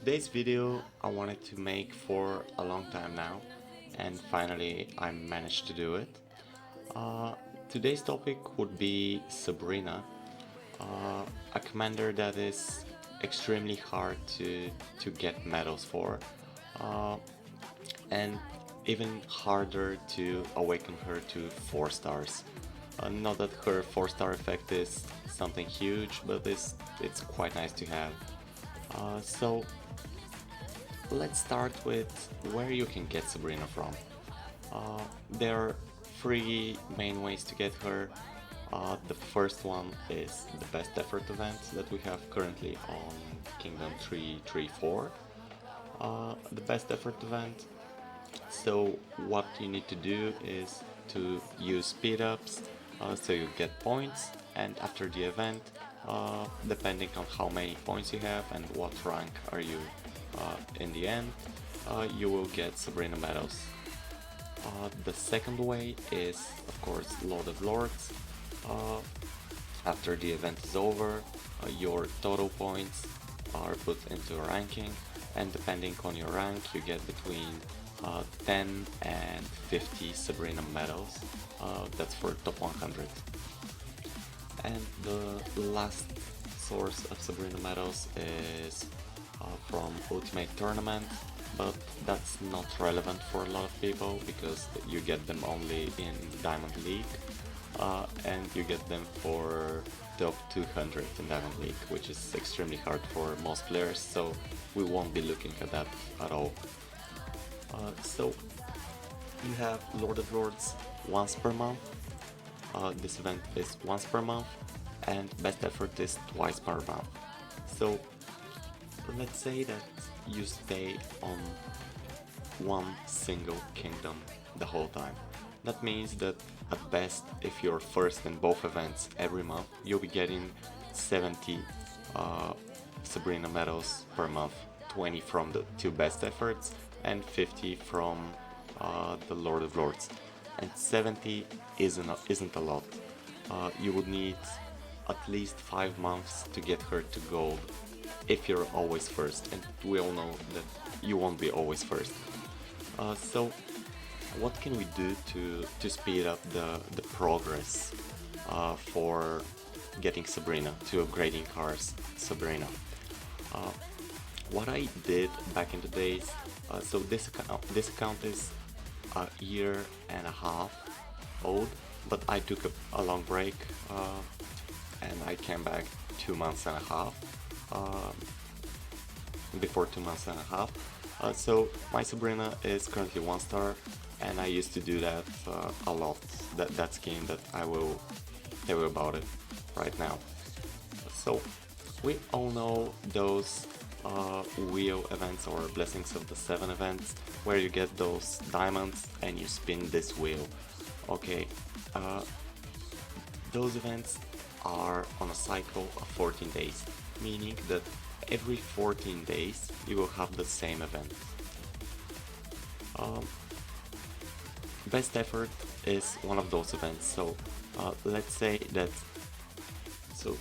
Today's video I wanted to make for a long time now, and finally I managed to do it. Uh, Today's topic would be Sabrina, a commander that is extremely hard to get medals for, uh, and even harder to awaken her to 4 stars. Not that her 4-star effect is something huge, but it's quite nice to have. So let's start with where you can get Sabrina from. There are 3 main ways to get her. The first one is the best effort event that we have currently on Kingdom 334. The best effort event. So what you need to do is to use speed ups, so you get points, and after the event, depending on how many points you have and what rank are you in the end, you will get Sabrina medals. The second way is, of course, Lord of Lords. After the event is over, your total points are put into a ranking, and depending on your rank, you get between 10 and 50 Sabrina medals. That's for top 100. And the last source of Sabrina medals is from Ultimate Tournament, but that's not relevant for a lot of people because you get them only in Diamond League, and you get them for top 200 in Diamond League, which is extremely hard for most players, so we won't be looking at that at all. So you have Lord of Lords once per month. This event is once per month, and best effort is twice per month. So let's say that you stay on one single kingdom the whole time. That means that at best, if you're first in both events every month, you'll be getting 70 Sabrina medals per month, 20 from the 2 best efforts and 50 from the Lord of Lords. And 70 isn't a lot. You would need at least 5 months to get her to gold if you're always first, and we all know that you won't be always first. So what can we do to speed up the progress for getting Sabrina, to upgrading cars Sabrina? What I did back in the days, so this account is a year and a half old, but I took a long break, and I came back 2 months and a half, before 2 months and a half. So my Sabrina is currently 1 star, and I used to do that a lot. That's game that I will tell you about it right now. So we all know those wheel events or blessings of the 7 events where you get those diamonds and you spin this wheel. Okay, those events are on a cycle of 14 days, meaning that every 14 days you will have the same event. Best effort is one of those events, so let's say that, so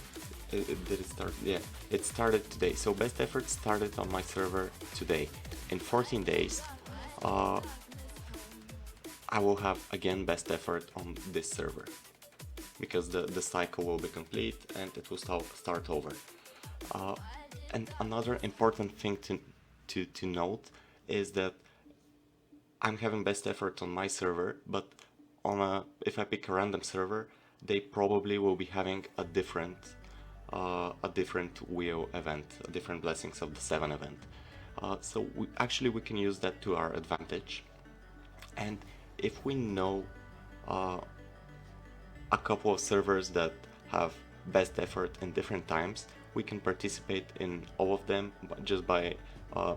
did it start? Yeah, it started today. So best effort started on my server today. In 14 days, I will have again best effort on this server, because the cycle will be complete and it will start over. And another important thing to note is that I'm having best effort on my server, but if I pick a random server, they probably will be having a different wheel event, a different blessings of the 7 event. So we can use that to our advantage. And if we know a couple of servers that have best effort in different times, we can participate in all of them just by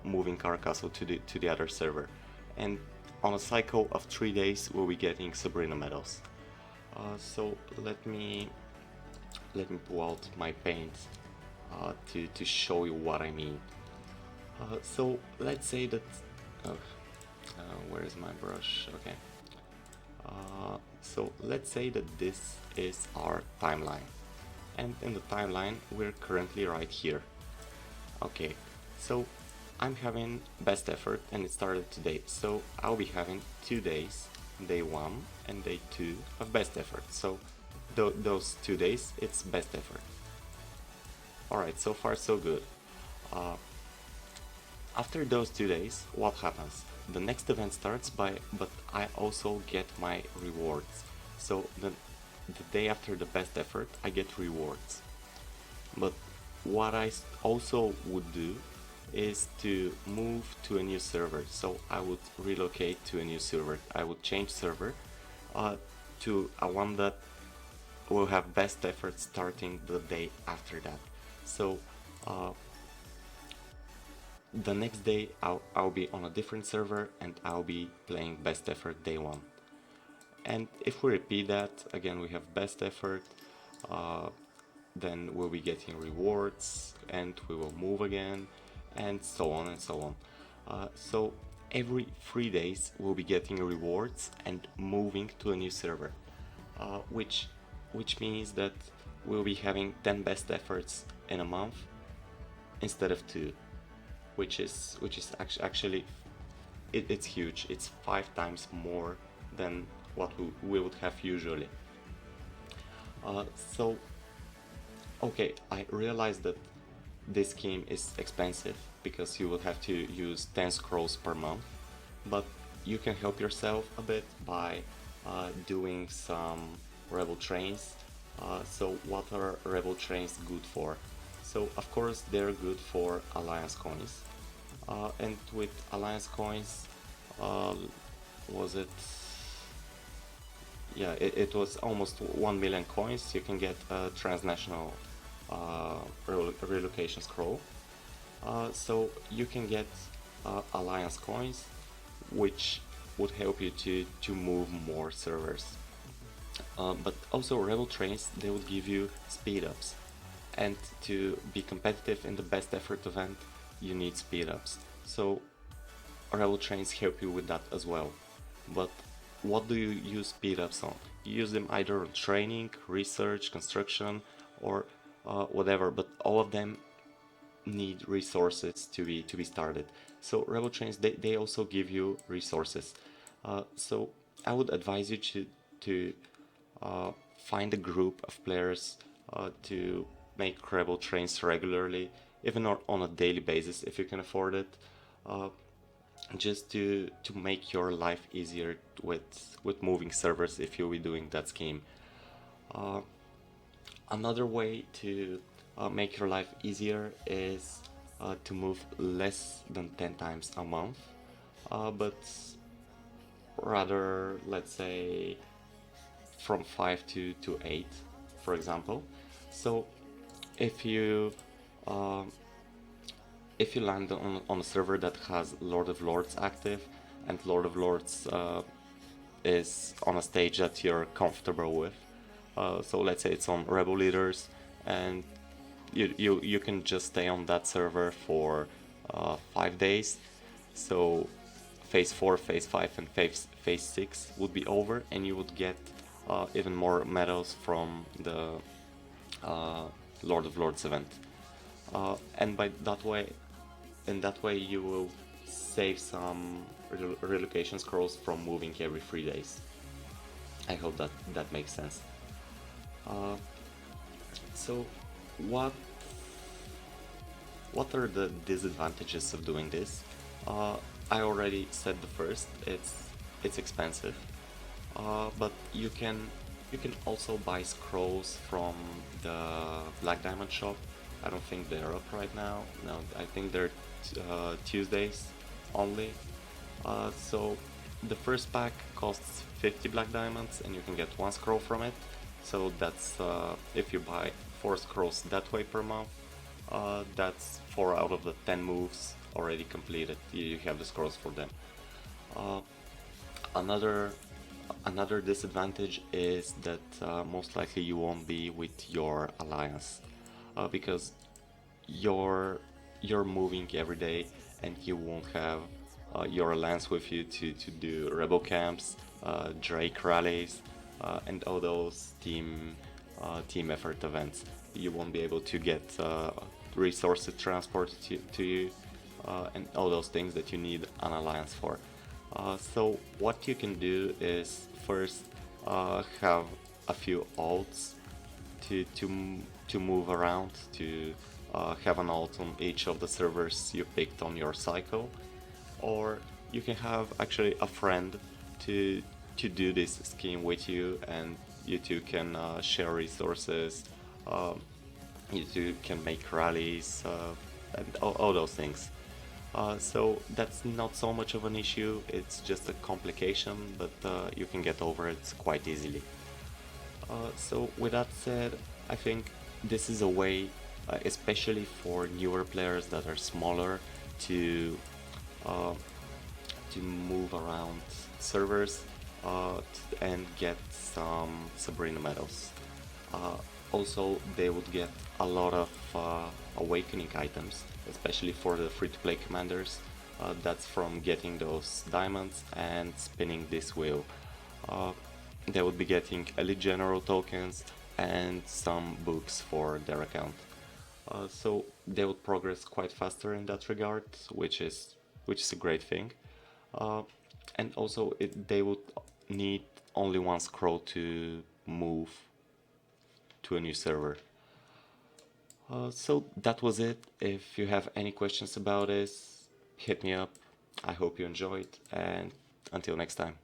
moving our castle to the other server. And on a cycle of 3 days, we'll be getting Sabrina medals. So let me pull out my paint to show you what I mean. So let's say that where is my brush? Okay. So let's say that this is our timeline, and in the timeline we're currently right here. Okay, so I'm having best effort and it started today, so I'll be having 2 days, day 1 and day 2 of best effort. So those 2 days it's best effort. Alright, so far so good. After those 2 days, what happens? The next event starts but I also get my rewards. So the day after the best effort, I get rewards. But what I also would do is to move to a new server. So I would relocate to a new server. I would change server to a one that will have best effort starting the day after that. So the next day I'll be on a different server and I'll be playing best effort day 1. And if we repeat that, again we have best effort, then we'll be getting rewards and we will move again and so on and so on. So every 3 days we'll be getting rewards and moving to a new server, which means that we'll be having 10 best efforts in a month instead of 2, which is actually it's huge. It's 5 times more than what we would have usually. So okay, I realized that this scheme is expensive because you will have to use 10 scrolls per month, but you can help yourself a bit by doing some rebel trains. So what are rebel trains good for? So of course they're good for alliance coins, and with alliance coins, was it? Yeah, it was almost 1 million coins. You can get a transnational relocation scroll. So you can get alliance coins, which would help you to move more servers. But also rebel trains, they would give you speed ups, and to be competitive in the best effort event you need speed ups. So rebel trains help you with that as well. But what do you use speed ups on? You use them either on training, research, construction, or whatever, but all of them need resources to be started. So rebel trains, they also give you resources. So I would advise you to find a group of players to make rebel trains regularly, even on a daily basis if you can afford it, just to make your life easier with moving servers if you'll be doing that scheme. Another way to make your life easier is to move less than 10 times a month, but rather, let's say, from 5 to 8, for example. So if you land on a server that has Lord of Lords active, and Lord of Lords is on a stage that you're comfortable with, so let's say it's on Rebel Leaders, and you can just stay on that server for 5 days. So phase 4, phase 5 and phase 6 would be over, and you would get even more medals from the Lord of Lords event, and in that way you will save some relocation scrolls from moving every 3 days. I hope that makes sense. So what are the disadvantages of doing this? I already said the first, it's expensive, but you can also buy scrolls from the Black Diamond shop. I don't think they're up right now. No, I think they're Tuesdays only. So the first pack costs 50 Black Diamonds and you can get 1 scroll from it. So that's if you buy 4 scrolls that way per month, that's 4 out of the 10 moves already completed. You have the scrolls for them. Another disadvantage is that most likely you won't be with your alliance, because you're moving every day and you won't have your alliance with you to do rebel camps, Drake rallies, and all those team effort events. You won't be able to get resources transported to you, and all those things that you need an alliance for. So what you can do is first have a few alts to move around, to have an alt on each of the servers you picked on your cycle, or you can have actually a friend to do this scheme with you, and you two can share resources. You two can make rallies and all those things. So that's not so much of an issue, it's just a complication, but you can get over it quite easily. So with that said, I think this is a way, especially for newer players that are smaller, to uh, to move around servers and get some Sabrina medals. Uh, Also, they would get a lot of awakening items, especially for the free-to-play commanders. That's from getting those diamonds and spinning this wheel. Uh, they would be getting elite general tokens and some books for their account. So they would progress quite faster in that regard, which is a great thing. Uh, and also, they would need only one scroll to move to a new server. So that was it. If you have any questions about this, hit me up. I hope you enjoyed, and until next time.